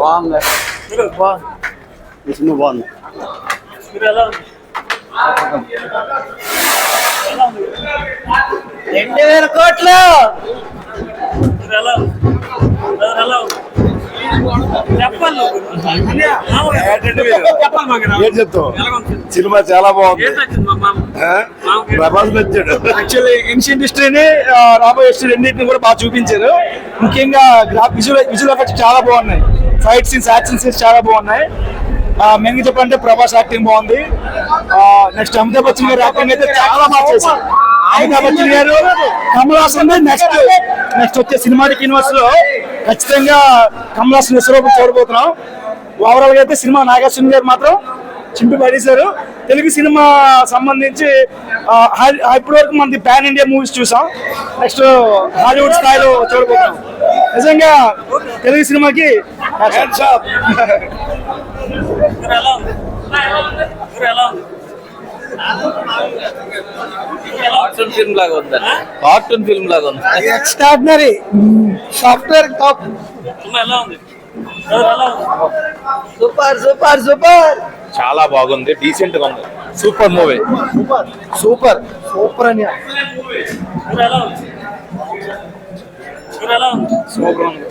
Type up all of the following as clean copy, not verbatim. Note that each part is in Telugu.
బాగుంది. సినిమా బాగుంది. 2000 కోట్లు. ఏం చెప్తావు? సినిమా చాలా బాగుంది. ప్రభాస్ నచ్చాడు. యాక్చువల్లీ ఏన్షియంట్ హిస్టరీని రాబోయే హిస్టరీ రెండింటిని కూడా బాగా చూపించారు. ముఖ్యంగా విజువల్ ఎఫెక్ట్స్ చాలా బాగున్నాయి. ఫైట్ సీన్స్, యాక్షన్ సీన్స్ చాలా బాగున్నాయి. మెయిన్గా చెప్పాలంటే ప్రభాస్ యాక్టింగ్ బాగుంది. నెక్స్ట్ అమితాబ్ బచ్చన్ గారు యాక్టింగ్ అయితే చాలా బాగా చేశారు. అమితాబ్ బచ్చన్ గారు కమల్ హాసన్ నెక్స్ట్ వచ్చే సినిమాటిక్ యూనివర్స్ లో ఖచ్చితంగా కమల్ హాసన్ విశ్వరూపం చూడబోతున్నాం. ఓవరాల్ గా అయితే సినిమా నాగార్జున గారు మాత్రం చింపి పడేశారు. తెలుగు సినిమా సంబంధించి ఇప్పటి వరకు మనది పాన్ ఇండియా మూవీస్ చూసాం. నెక్స్ట్ హాలీవుడ్ స్థాయిలో చూడబోతున్నాం. నిజంగా తెలుగు సినిమాకి కార్టూన్ ఫిల్మ్ లాగా ఉంది. కార్టూన్ ఫిల్మ్ లాగా ఉంది. Extraordinary. Software top. Super super super. చాలా బాగుంది. డీసెంట్ గా ఉంది. Super movie. సూపర్ సూపర్ అని సూపర్ ఉంది.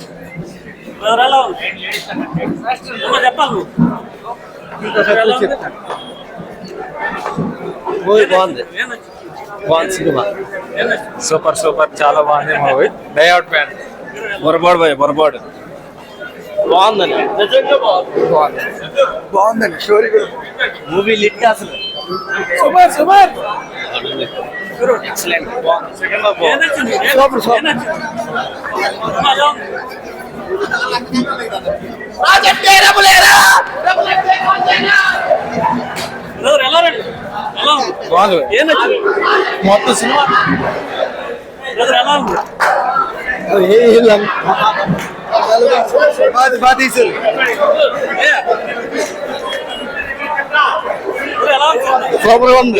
మూవీ బాగుంది. బాగుంది సినిమా. సూపర్ సూపర్ చాలా బాగుంది మూవీ. డైఅవుట్ ఫ్యాన్. బొరబాడు బాయ్ బొరబాడు. బాగుందండి. బాగుందండి. స్టోరీ కూడా మూవీ లిట్ అసలు. Super super excellent. బాగుంది. Second half super super. మొత్తం సినిమా బాగా తీశారు. సూపర్ ఉంది.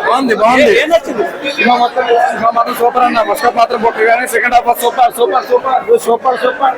బాగుంది బాగుంది. సినిమా మొత్తం సూపర్ అన్న. ఫస్ట్ హాఫ్ మాత్రం బొక్క కానీ second half super super super super super.